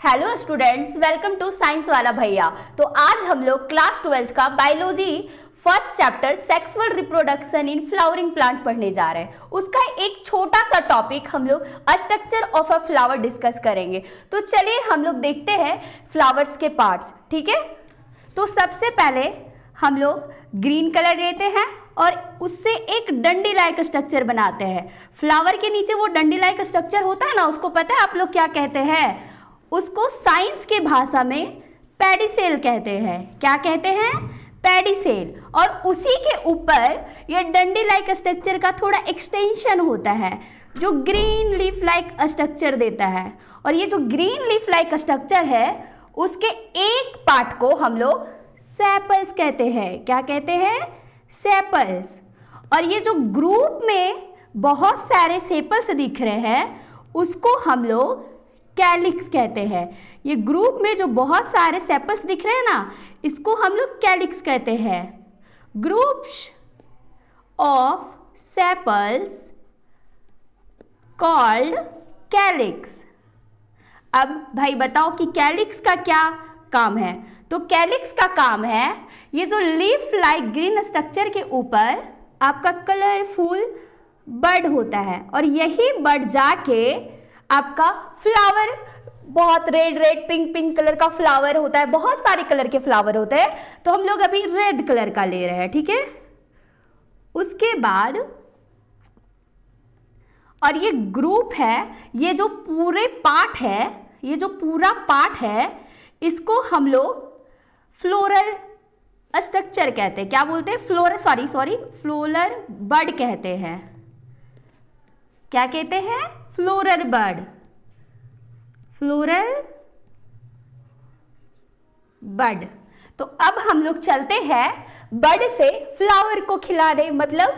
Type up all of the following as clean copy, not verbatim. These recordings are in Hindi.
Hello students, welcome to science वाला भैया। तो आज हम लोग क्लास 12th का biology first chapter sexual reproduction in flowering plant पढ़ने जा रहे हैं। उसका एक छोटा सा टॉपिक हम लोग structure of a flower discuss करेंगे। तो चलिए हम लोग देखते हैं फ्लावर्स के पार्ट्स। ठीक है, तो सबसे पहले हम लोग ग्रीन कलर लेते हैं और उससे एक डंडी लाइक स्ट्रक्चर बनाते हैं। फ्लावर के नीचे वो डंडी लाइक स्ट्रक्चर होता है ना, उसको पता है आप लोग क्या कहते हैं? उसको साइंस के भाषा में पेडिसेल कहते हैं। क्या कहते हैं? पेडिसेल। और उसी के ऊपर ये डंडी लाइक स्ट्रक्चर का थोड़ा एक्सटेंशन होता है जो ग्रीन लीफ लाइक स्ट्रक्चर देता है। और ये जो ग्रीन लीफ लाइक स्ट्रक्चर है उसके एक पार्ट को हम लोग सेपल्स कहते हैं। क्या कहते हैं? सेपल्स। और ये जो ग्रुप में बहुत सारे सेपल्स दिख रहे हैं उसको हम लोग कैलिक्स कहते हैं। ये ग्रुप में जो बहुत सारे सेपल्स दिख रहे हैं ना, इसको हम लोग कैलिक्स कहते हैं। Groups of sepals called calyx. अब भाई बताओ कि कैलिक्स का क्या काम है? तो कैलिक्स का काम है ये जो लीफ लाइक ग्रीन स्ट्रक्चर के ऊपर आपका कलरफुल बड होता है और यही बड जाके आपका फ्लावर, बहुत red red pink pink colour का फ्लावर होता है, बहुत सारे कलर के फ्लावर होते हैं। तो हम लोग अभी रेड कलर का ले रहे हैं। ठीक है, उसके बाद और ये ग्रुप है, ये जो पूरे पार्ट है, ये जो पूरा पार्ट है इसको हम लोग फ्लोरल स्ट्रक्चर कहते हैं। क्या बोलते हैं? फ्लोरल बड कहते हैं। क्या कहते हैं? फ्लोरल बड। फ्लोरल बड। तो अब हम लोग चलते हैं बड से फ्लावर को खिलाने, मतलब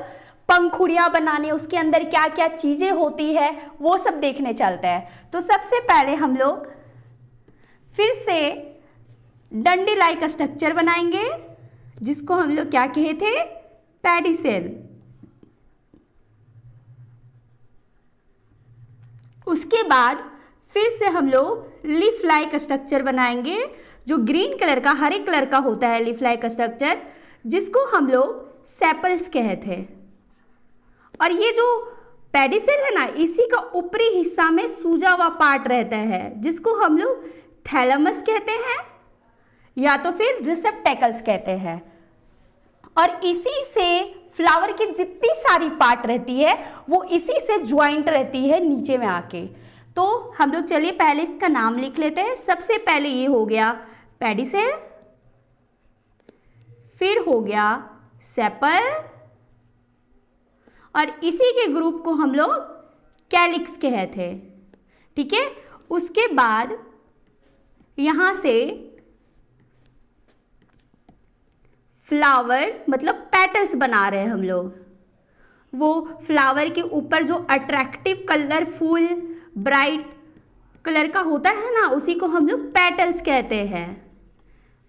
पंखुड़ियां बनाने, उसके अंदर क्या क्या चीजें होती है वो सब देखने चलते हैं। तो सबसे पहले हम लोग फिर से डंडी लाइक स्ट्रक्चर बनाएंगे जिसको हम लोग क्या कहे थे? पेडिसेल। उसके बाद फिर से हम लोग लीफ लाइक स्ट्रक्चर बनाएंगे जो ग्रीन कलर का, हरे कलर का होता है लीफ लाइक स्ट्रक्चर, जिसको हम लोग सेपल्स कहते हैं। और ये जो पेडिसेल है ना, इसी का ऊपरी हिस्सा में सूजा हुआ पार्ट रहता है जिसको हम लोग थैलेमस कहते हैं या तो फिर रिसेप्टेकल्स कहते हैं। और इसी से फ्लावर की जितनी सारी पार्ट रहती है वो इसी से ज्वाइंट रहती है नीचे में आके। तो हम लोग चलिए पहले इसका नाम लिख लेते हैं। सबसे पहले ये हो गया पेडिसेल, फिर हो गया सेपल, और इसी के ग्रुप को हम लोग कैलिक्स कहते हैं। ठीक है, उसके बाद यहां से फ्लावर मतलब पेटल्स बना रहे हैं हम लोग। वो फ्लावर के ऊपर जो अट्रैक्टिव कलरफुल ब्राइट कलर का होता है ना, उसी को हम लोग पेटल्स कहते हैं।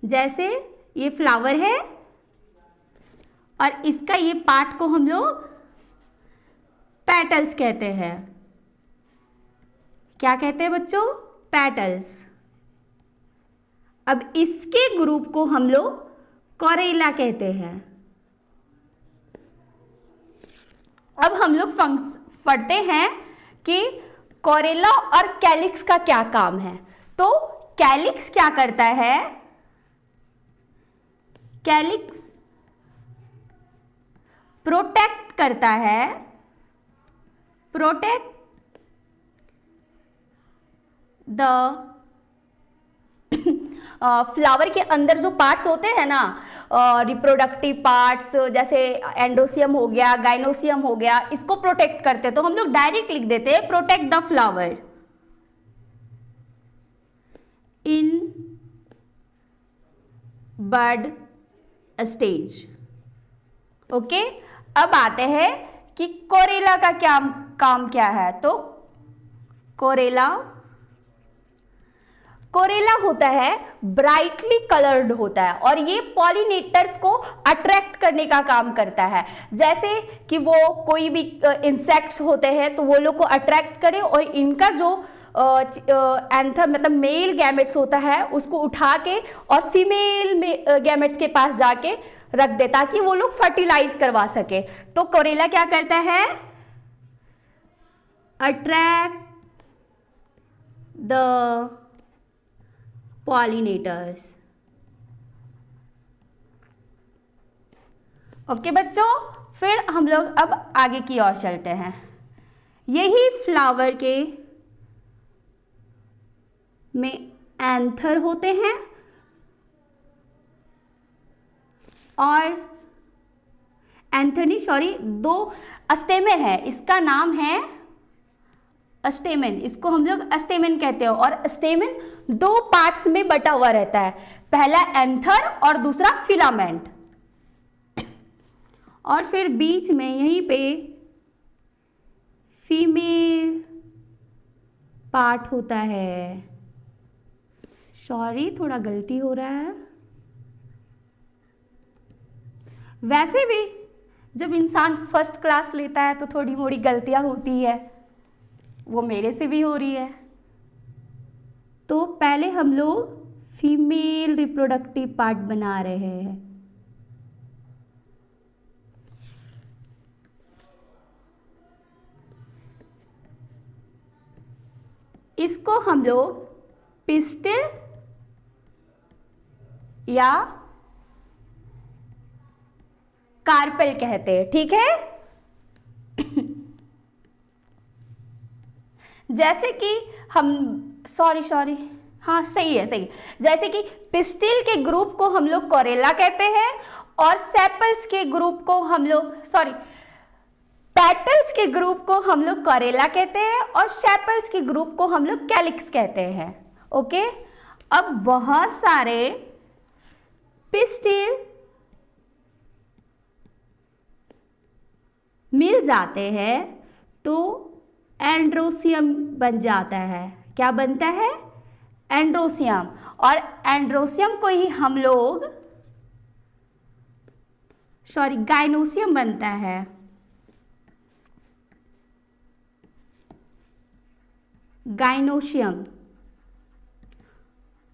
जैसे ये फ्लावर है और इसका ये पार्ट को हम लोग पेटल्स कहते हैं। क्या कहते हैं बच्चों? पेटल्स। अब इसके ग्रुप को हम लोग कोरेला कहते हैं। अब हम लोग पढ़ते हैं कि कोरेला और कैलिक्स का क्या काम है। तो कैलिक्स क्या करता है? कैलिक्स प्रोटेक्ट करता है, प्रोटेक्ट द फ्लावर के अंदर जो पार्ट्स होते हैं ना, रिप्रोडक्टिव पार्ट्स, जैसे एंडोसियम हो गया, गाइनोसियम हो गया, इसको प्रोटेक्ट करते हैं। तो हम लोग डायरेक्ट लिख देते हैं protect the flower in bud stage. Okay, अब आते हैं कि कोरेला का क्या काम क्या है। तो कोरेला होता है ब्राइटली कलर्ड होता है और ये पॉलिनेटर्स को अट्रैक्ट करने का काम करता है। जैसे कि वो कोई भी इंसेक्ट्स होते हैं तो वो लोग को अट्रैक्ट करे और इनका जो एंथर मतलब मेल गैमेट्स होता है उसको उठा के और फीमेल गैमेट्स के पास जाके रख दे ताकि वो लोग फर्टिलाइज करवा सके। तो कोरेला क्या करता है, अट्रैक्ट द पॉलिनेटर्स। ओके बच्चों, फिर हम लोग अब आगे की ओर चलते हैं। यही फ्लावर के में एंथर होते हैं और एंथनी सॉरी 2 स्टेमेन है, इसका नाम है स्टेमेन, इसको हम लोग स्टेमेन कहते हैं। और स्टेमेन 2 पार्ट्स में बटा हुआ रहता है, पहला एंथर और दूसरा फिलामेंट। और फिर बीच में यहीं पे फीमेल पार्ट होता है। सॉरी थोड़ा गलती हो रहा है। वैसे भी जब इंसान फर्स्ट क्लास लेता है तो थोड़ी मोड़ी गलतियां होती है, वो मेरे से भी हो रही है। तो पहले हम लोग फीमेल रिप्रोडक्टिव पार्ट बना रहे हैं। इसको हम लोग पिस्टिल या कार्पेल कहते हैं, ठीक है। जैसे कि हम सॉरी हाँ सही है। जैसे कि पिस्टिल के ग्रुप को हम लोग कोरेला कहते हैं और सेपल्स के ग्रुप को हम लोग पेटल्स के ग्रुप को हम लोग कोरेला कहते हैं और सेपल्स के ग्रुप को हम लोग कैलिक्स कहते हैं। ओके, अब बहुत सारे पिस्टिल मिल जाते हैं तो एंड्रोसियम बन जाता है। क्या बनता है, एंड्रोसियम। और एंड्रोसियम को ही हम लोग गाइनोसियम बनता है। गाइनोसियम,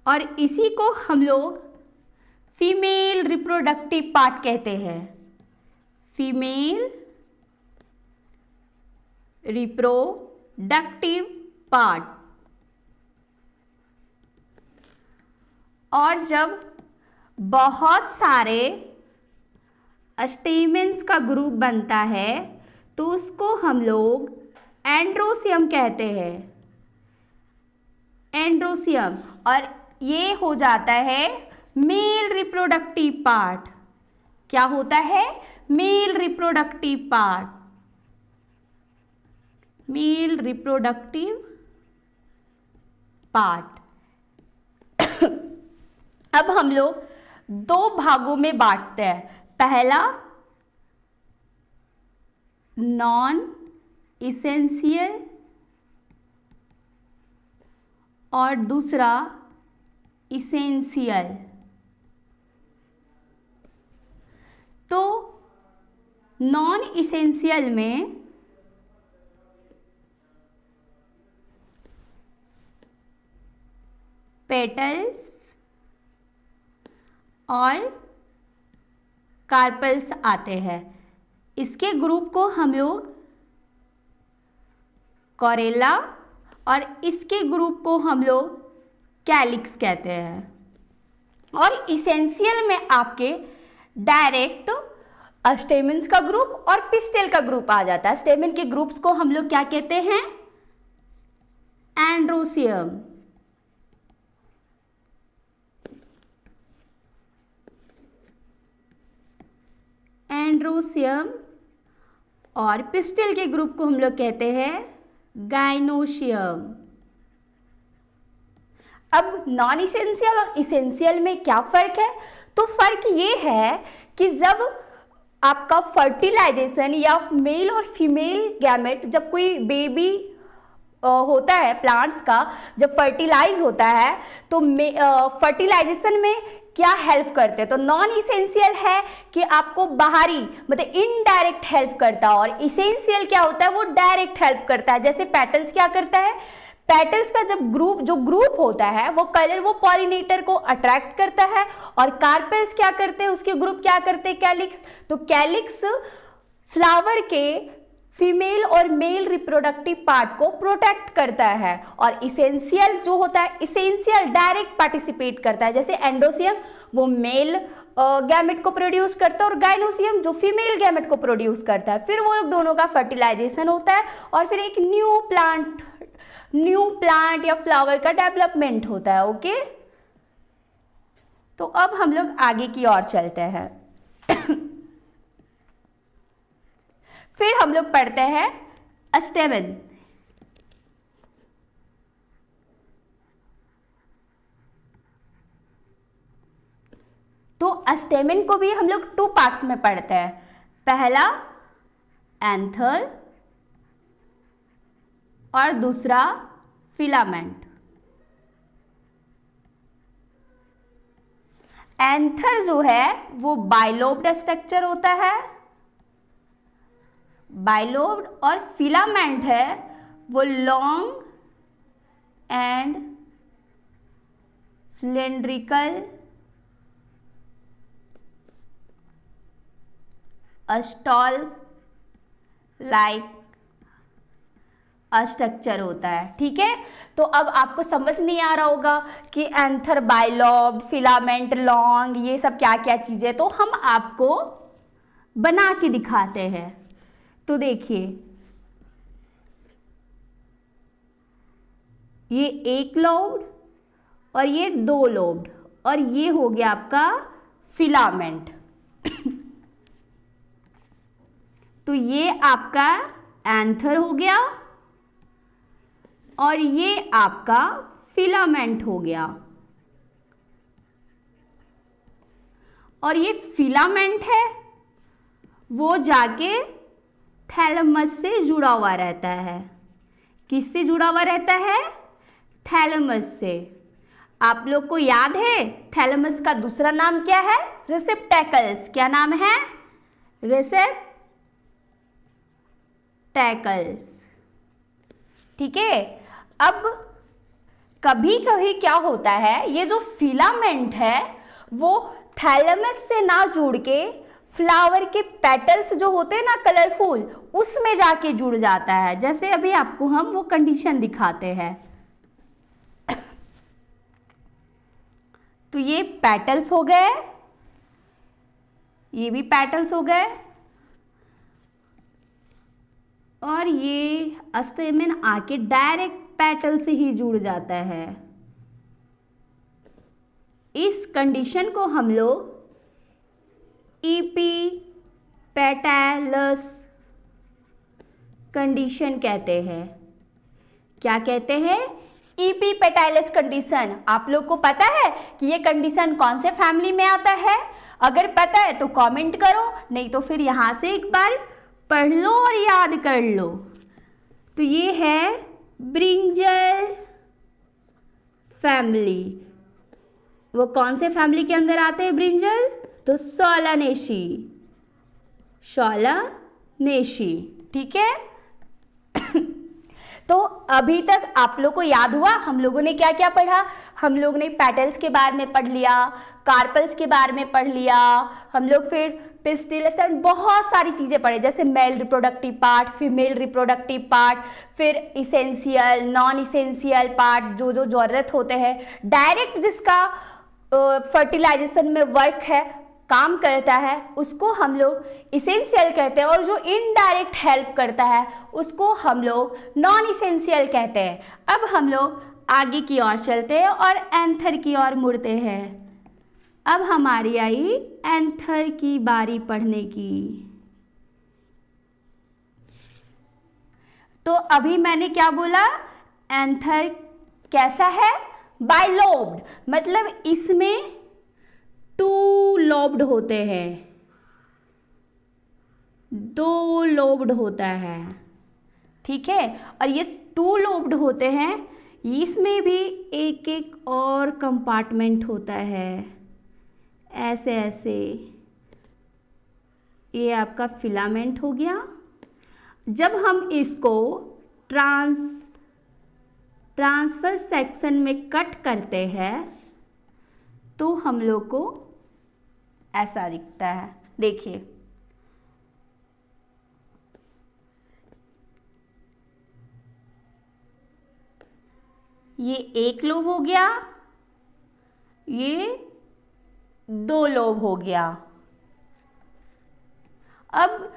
और इसी को हम लोग फीमेल रिप्रोडक्टिव पार्ट कहते हैं। Female reproductive part. और जब बहुत सारे स्टेमेंस का ग्रुप बनता है तो उसको हम लोग एंड्रोसियम कहते हैं। एंड्रोसियम, और ये हो जाता है मेल रिप्रोडक्टिव पार्ट। क्या होता है, male reproductive part. Male reproductive part. अब हम लोग 2 भागों में बांटते हैं। पहला नॉन इसेंशियल और दूसरा इसेंशियल। तो नॉन इसेंशियल में पेटल्स और कार्पल्स आते हैं। इसके ग्रुप को हम लोग कोरेला और इसके ग्रुप को हम लोग कैलिक्स कहते हैं। और इसेंशियल में आपके डायरेक्ट स्टेमेंस का ग्रुप और पिस्टिल का ग्रुप आ जाता है। स्टेमेन के ग्रुप्स को हम लोग क्या कहते हैं, एंड्रोसियम। एंड्रोसियम, और पिस्टिल के ग्रुप को हम लोग कहते हैं गाइनोसियम। अब नॉन इसेंशियल और इसेंशियल में क्या फर्क है, तो फर्क ये है कि जब आपका फर्टिलाइजेशन या मेल और फीमेल गैमेट, जब कोई बेबी होता है प्लांट्स का, जब फर्टिलाइज होता है तो फर्टिलाइजेशन में क्या हेल्प करते हैं, तो नॉन इसेंशियल है कि आपको बाहरी मतलब इनडायरेक्ट हेल्प करता है, और इसेंशियल क्या होता है, वो डायरेक्ट हेल्प करता है। जैसे पेटल्स क्या करता है, पेटल्स का जो ग्रुप होता है वो कलर वो पॉलिनेटर को अट्रैक्ट करता है, और कार्पेल्स क्या करते हैं, उसके ग्रुप क्या करते हैं, कैलिक्स। तो कैलिक्स फ्लावर के फीमेल और मेल रिप्रोडक्टिव पार्ट को प्रोटेक्ट करता है, और इसेंशियल जो होता है, इसेंशियल डायरेक्ट पार्टिसिपेट करता है। जैसे एंडोसियम वो मेल गैमेट को प्रोड्यूस करता है, और गाइनोसियम जो फीमेल गैमेट को प्रोड्यूस करता है। फिर वो लोग दोनों का फर्टिलाइजेशन होता है, और फिर एक न्यू प्लांट या फ्लावर का डेवलपमेंट होता है। ओके, तो अब हम लोग आगे की ओर चलते हैं। फिर हम लोग पढ़ते हैं स्टेमन। तो स्टेमन को भी हम लोग 2 पार्ट्स में पढ़ते हैं। पहला एंथर और दूसरा फिलामेंट। एंथर जो है वो बाइलोब्ड स्ट्रक्चर होता है, बाइलोब्ड, और फिलामेंट है वो long and cylindrical stall like structure होता है। ठीक है, तो अब आपको समझ नहीं आ रहा होगा कि एंथर, बाइलोब्ड, फिलामेंट, लॉन्ग, ये सब क्या क्या चीजें, तो हम आपको बना के दिखाते हैं। तो देखिए, ये 1 लोब्ड और ये 2 लोब्ड, और ये हो गया आपका फिलामेंट। तो ये आपका एंथर हो गया और ये आपका फिलामेंट हो गया। और ये फिलामेंट है वो जाके थैलेमस से जुड़ा हुआ रहता है। किससे जुड़ा हुआ रहता है? थैलेमस से। आप लोग को याद है थैलेमस का दूसरा नाम क्या है? रिसेप्टैकल्स। क्या नाम है? रिसेप्टैकल्स। ठीक है, अब कभी कभी क्या होता है, ये जो फिलामेंट है वो थैलेमस से ना जुड़ के फ्लावर के पेटल्स जो होते हैं ना कलरफुल, उसमें जाके जुड़ जाता है। जैसे अभी आपको हम वो कंडीशन दिखाते हैं। तो ये पेटल्स हो गए, ये भी पेटल्स हो गए, और ये स्टेमन आके डायरेक्ट पेटल से ही जुड़ जाता है। इस कंडीशन को हम लोग इपीपेटैलस कंडीशन कहते हैं। क्या कहते हैं? इपीपेटैलस कंडीशन। आप लोग को पता है कि ये कंडीशन कौन से फैमिली में आता है? अगर पता है तो कमेंट करो, नहीं तो फिर यहां से एक बार पढ़ लो और याद कर लो। तो ये है ब्रिंजल फैमिली। वो कौन से फैमिली के अंदर आते हैं ब्रिंजल? तो सोलानेसी, सोलानेसी। ठीक है। तो अभी तक आप लोग को याद हुआ हम लोगों ने क्या क्या पढ़ा? हम लोग ने पेटल्स के बारे में पढ़ लिया, कार्पल्स के बारे में पढ़ लिया, हम लोग फिर पिस्टिल स्टैंड, बहुत सारी चीज़ें पढ़े, जैसे male reproductive part, female reproductive part, फिर इसेंशियल, नॉन इसेंशियल पार्ट, जो जो ज़रूरत होते हैं, डायरेक्ट जिसका फर्टिलाइजेशन में वर्क है, काम करता है, उसको हम लोग इसेंशियल कहते हैं, और जो इनडायरेक्ट हेल्प करता है उसको हम लोग नॉन इसेंशियल कहते हैं। अब हम लोग आगे की ओर चलते हैं और एंथर की ओर मुड़ते हैं। अब हमारी आई एंथर की बारी पढ़ने की। तो अभी मैंने क्या बोला? एंथर कैसा है? बाइलोब्ड, मतलब इसमें 2 लोब्ड होते हैं, 2 लोब्ड होता है। ठीक है, और ये 2 लोब्ड होते हैं, इसमें भी एक एक और कंपार्टमेंट होता है, ऐसे ऐसे। ये आपका फिलामेंट हो गया। जब हम इसको ट्रांसफर सेक्शन में कट करते हैं तो हम लोग को ऐसा दिखता है। देखिए, ये एक लोब हो गया, ये दो लोब हो गया। अब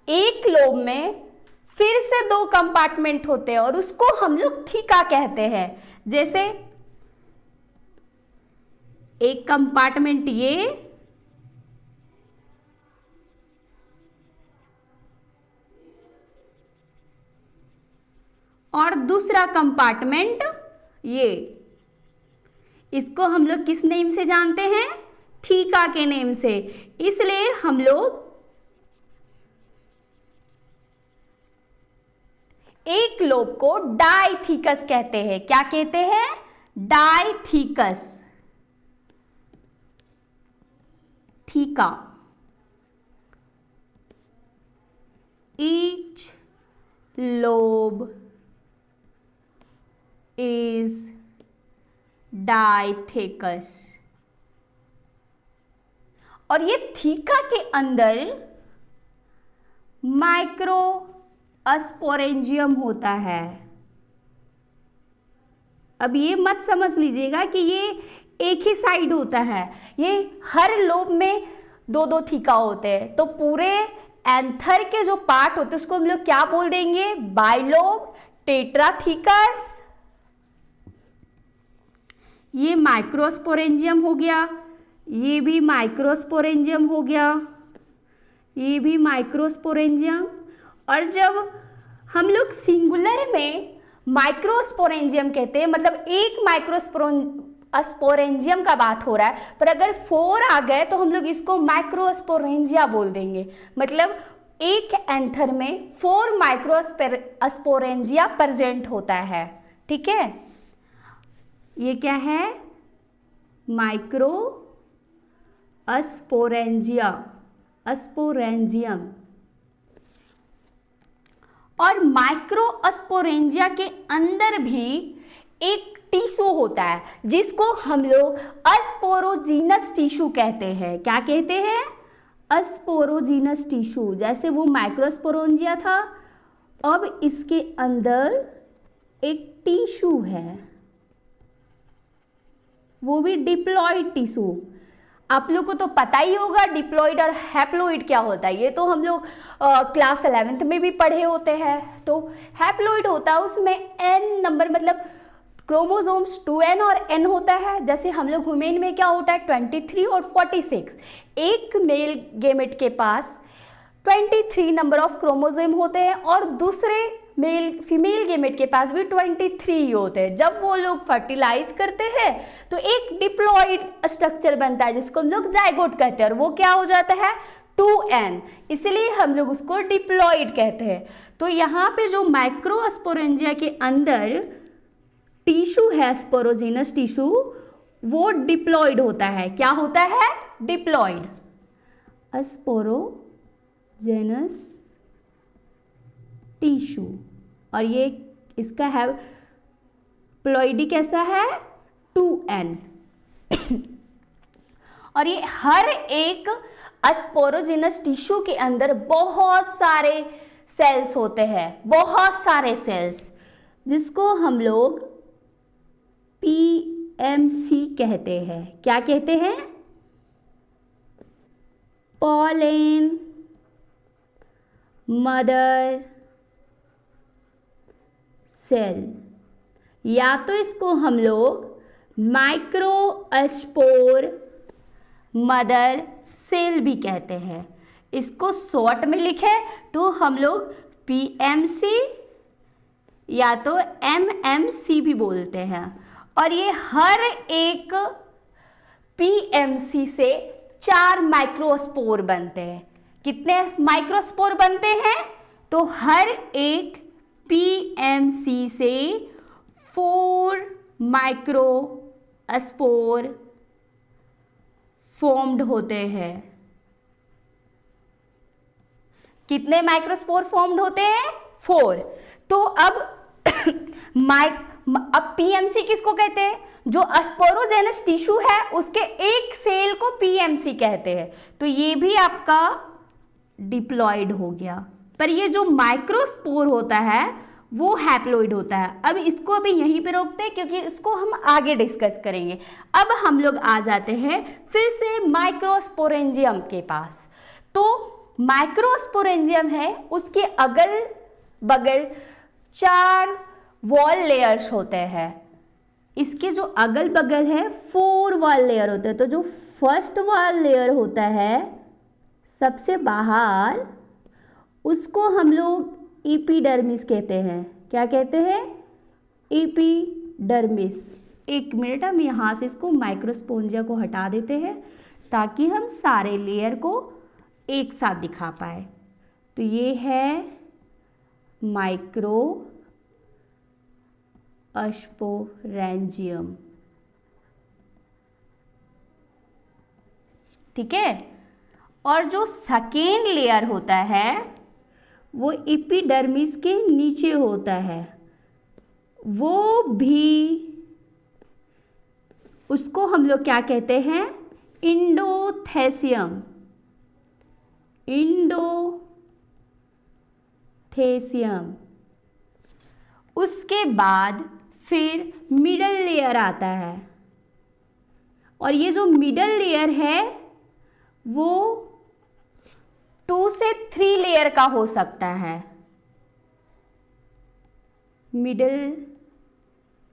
एक लोब में फिर से दो कंपार्टमेंट होते हैं और उसको हम लोग थीका कहते हैं। जैसे एक कंपार्टमेंट ये और दूसरा कंपार्टमेंट ये, इसको हम लोग किस नेम से जानते हैं? थीका के नेम से। इसलिए हम लोग एक लोब को डाइथीकस कहते हैं। क्या कहते हैं? Dithecous. Theca. Each lobe is dithecous. और ये थीका के अंदर माइक्रो अस्पोरेंजियम होता है। अब ये मत समझ लीजिएगा कि ये एक ही साइड होता है, ये हर लोब में दो दो थीका होते हैं। तो पूरे एंथर के जो पार्ट होते हैं उसको हम लोग क्या बोल देंगे? बाइलोब टेट्राथीकस। ये माइक्रोस्पोरेंजियम हो गया, ये भी माइक्रोस्पोरेंजियम हो गया, ये भी माइक्रोस्पोरेंजियम। और जब हम लोग सिंगुलर में माइक्रोस्पोरेंजियम कहते हैं, मतलब एक माइक्रोस्पोरेंजियम का बात हो रहा है, पर अगर 4 आ गए तो हम लोग इसको माइक्रोस्पोरेंजिया बोल देंगे। मतलब एक एंथर में 4 माइक्रोस्पोरेंजिया प्रेजेंट होता है। ठीक है, ये क्या है? माइक्रो अस्पोरेंजियम। और माइक्रोस्पोरेंजिया के अंदर भी एक टिश्यू होता है जिसको हम लोग अस्पोरोजीनस टिश्यू कहते हैं। क्या कहते हैं? अस्पोरोजीनस टिश्यू। जैसे वो माइक्रोस्पोरेंजिया था, अब इसके अंदर एक टिश्यू है, वो भी डिप्लॉइड टिश्यू। आप लोग को तो पता ही होगा डिप्लॉइड और हैप्लॉइड क्या होता है। ये तो हम लोग क्लास 11th में भी पढ़े होते हैं। तो हैप्लॉइड होता है, उसमें n नंबर, मतलब क्रोमोसोम्स 2n और n होता है। जैसे हम लोग ह्यूमन में क्या होता है? 23 और 46। एक मेल गेमेट के पास 23 नंबर ऑफ क्रोमोसोम होते हैं और दूसरे फीमेल गेमेट के पास भी 23 ही होते हैं। जब वो लोग फर्टिलाइज करते हैं तो एक डिप्लॉइड स्ट्रक्चर बनता है जिसको हम लोग जाइगोट कहते हैं, और वो क्या हो जाता है? 2n। इसलिए हम लोग उसको डिप्लॉइड कहते हैं। तो यहाँ पे जो माइक्रोस्पोरेंजिया के अंदर टिश्यू है, स्पोरोजीनस टिश्यू, वो डिप्लॉइड होता है। क्या होता है? डिप्लॉइड। Sporogenous tissue. और ये इसका है प्लॉइडी कैसा है? 2n। और ये हर एक स्पोरोजिनस टिश्यू के अंदर बहुत सारे सेल्स होते हैं, बहुत सारे सेल्स, जिसको हम लोग PMC कहते हैं। क्या कहते हैं? पॉलन मदर सेल, या तो इसको हम लोग माइक्रोस्पोर मदर सेल भी कहते हैं। इसको शॉर्ट में लिखे तो हम लोग PMC या तो MMC भी बोलते हैं। और ये हर एक PMC से 4 माइक्रोस्पोर बनते हैं। कितने माइक्रोस्पोर बनते हैं? तो हर एक PMC से 4 माइक्रोस्पोर फॉर्म्ड होते हैं। कितने माइक्रोस्पोर फॉर्म्ड होते हैं? 4। तो अब अब पीएमसी किसको कहते हैं? जो स्पोरोजेनस टिश्यू है उसके एक सेल को पीएमसी कहते हैं। तो ये भी आपका डिप्लॉयड हो गया। पर ये जो माइक्रोस्पोर होता है वो हैप्लॉइड होता है। अब इसको अभी यहीं पे रोकते हैं क्योंकि इसको हम आगे डिस्कस करेंगे। अब हम लोग आ जाते हैं फिर से माइक्रोस्पोरेंजियम के पास। तो माइक्रोस्पोरेंजियम है, उसके अगल बगल 4 वॉल लेयर्स होते हैं। इसके जो अगल बगल है 4 वॉल लेयर होते हैं। तो जो फर्स्ट वॉल लेयर होता है सबसे बाहर, उसको हम लोग एपिडर्मिस कहते हैं। क्या कहते हैं? एपिडर्मिस। एक मिनट, हम यहाँ से इसको माइक्रोस्पोंजिया को हटा देते हैं ताकि हम सारे लेयर को एक साथ दिखा पाए। तो ये है माइक्रोस्पोरेंजियम। ठीक है। और जो सेकेंड लेयर होता है वो एपिडर्मिस के नीचे होता है, वो भी उसको हम लोग क्या कहते हैं? इंडोथेसियम। इंडोथेसियम। उसके बाद फिर मिडल लेयर आता है, और ये जो मिडल लेयर है वो 2 से 3 लेयर का हो सकता है। Middle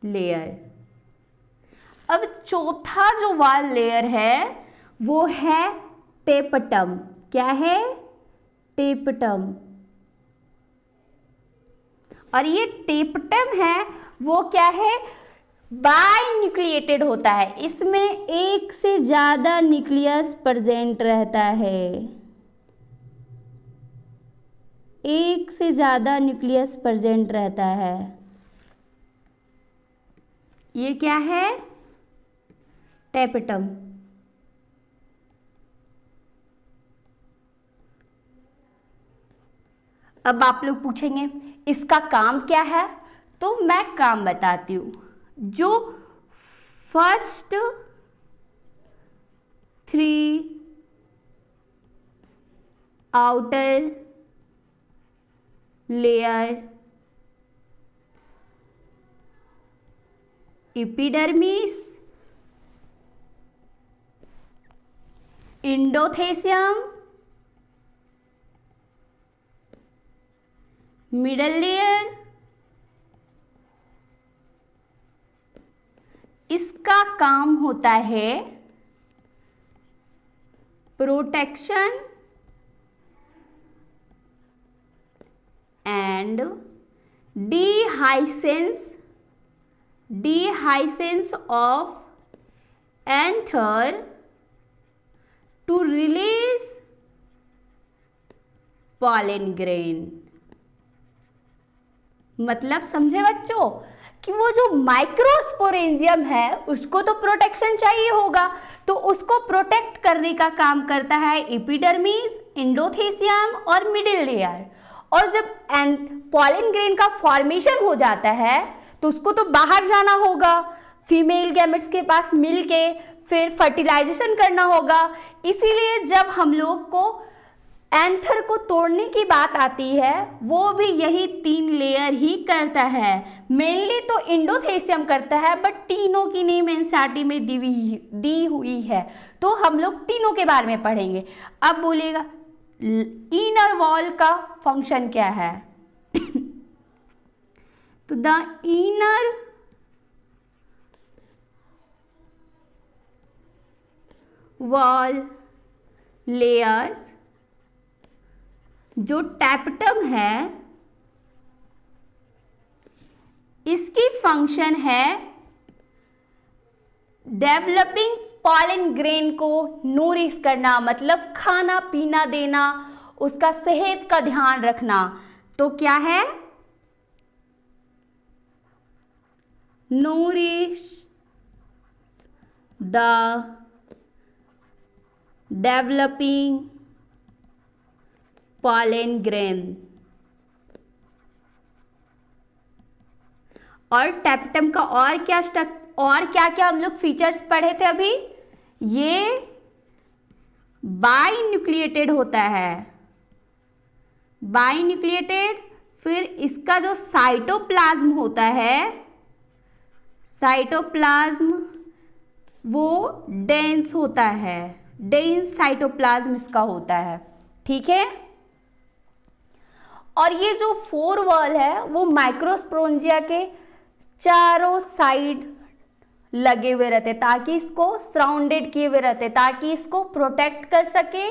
layer. अब चौथा जो वाल लेयर है वो है टेपटम। क्या है? टेपटम। और ये टेपटम है वो क्या है? बाइन्यूक्लिएटेड होता है। इसमें एक से ज्यादा न्यूक्लियस प्रेजेंट रहता है। एक से ज्यादा न्यूक्लियस प्रेजेंट रहता है। ये क्या है? टेपटम। अब आप लोग पूछेंगे इसका काम क्या है, तो मैं काम बताती हूँ। जो first 3 outer layer epidermis, endothecium, middle layer, इसका काम होता है protection and dehiscence of anther to release pollen grain। मतलब समझे बच्चों कि वो जो माइक्रोस्पोरेंजियम है उसको तो प्रोटेक्शन चाहिए होगा, तो उसको प्रोटेक्ट करने का काम करता है एपिडर्मिस, इंडोथेसियम और मिडिल लेयर। और जब पॉलन ग्रेन का फॉर्मेशन हो जाता है तो उसको तो बाहर जाना होगा, फीमेल गैमेट्स के पास मिलके फिर फर्टिलाइजेशन करना होगा। इसीलिए जब हम लोग को एंथर को तोड़ने की बात आती है वो भी यही 3 लेयर ही करता है। मेनली तो इंडोथेसियम करता है, बट तीनों की नेम एनसीईआरटी में दी हुई है, तो हम लोग तीनों के बारे में पढ़ेंगे। अब बोलेगा इनर वॉल का फंक्शन क्या है? तो द इनर वॉल लेयर्स, जो टैपटम है, इसकी फंक्शन है डेवलपिंग पॉलन ग्रेन को नूरिश करना, मतलब खाना पीना देना, उसका सेहत का ध्यान रखना। तो क्या है? नूरिश द डेवलपिंग पॉलन ग्रेन। और टेप्टम का और क्या क्या हम लोग फीचर्स पढ़े थे अभी? ये बाइन्यूक्लिएटेड होता है, बाइन्यूक्लिएटेड। फिर इसका जो साइटोप्लाज्म होता है, साइटोप्लाज्म वो डेंस होता है, डेंस साइटोप्लाज्म इसका होता है, ठीक है। और ये जो 4 वॉल है वो माइक्रोस्पोरेंजिया के चारों साइड लगे हुए रहते, ताकि इसको सराउंडेड किए हुए रहते, ताकि इसको प्रोटेक्ट कर सके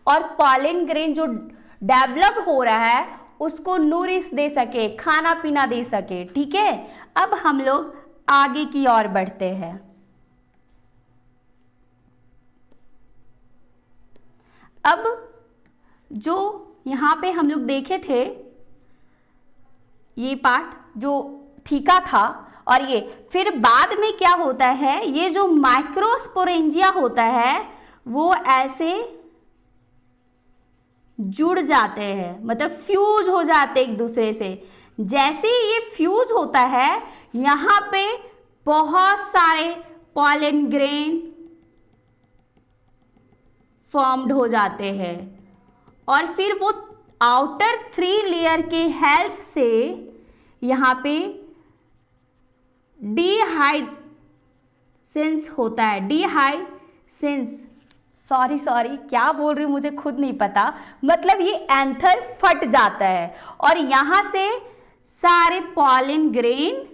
और पॉलन ग्रेन जो डेवलप हो रहा है उसको नूरिश दे सके, खाना पीना दे सके, ठीक है। अब हम लोग आगे की ओर बढ़ते हैं। अब जो यहाँ पे हम लोग देखे थे, ये पार्ट जो थीका था, और ये फिर बाद में क्या होता है, ये जो माइक्रोस्पोरेंजिया होता है वो ऐसे जुड़ जाते हैं, मतलब फ्यूज हो जाते एक दूसरे से। जैसे ये फ्यूज होता है, यहाँ पे बहुत सारे पॉलन ग्रेन फॉर्म्ड हो जाते हैं, और फिर वो आउटर 3 लेयर के हेल्प से यहाँ पे डिहाइडेंस होता है, डिहाइडेंस, सॉरी क्या बोल रही हूँ मुझे खुद नहीं पता, मतलब ये एंथर फट जाता है और यहाँ से सारे पॉलन ग्रेन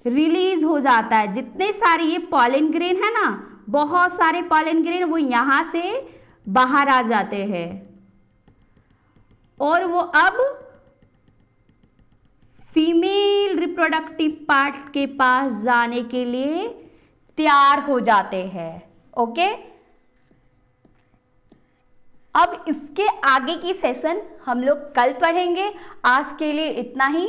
रिलीज हो जाता है। जितने सारे ये पॉलन ग्रेन है ना, बहुत सारे पॉलन ग्रेन वो यहाँ से बाहर आ जाते हैं और वो अब फीमेल रिप्रोडक्टिव पार्ट के पास जाने के लिए तैयार हो जाते हैं। ओके, अब इसके आगे की सेशन हम लोग कल पढ़ेंगे। आज के लिए इतना ही।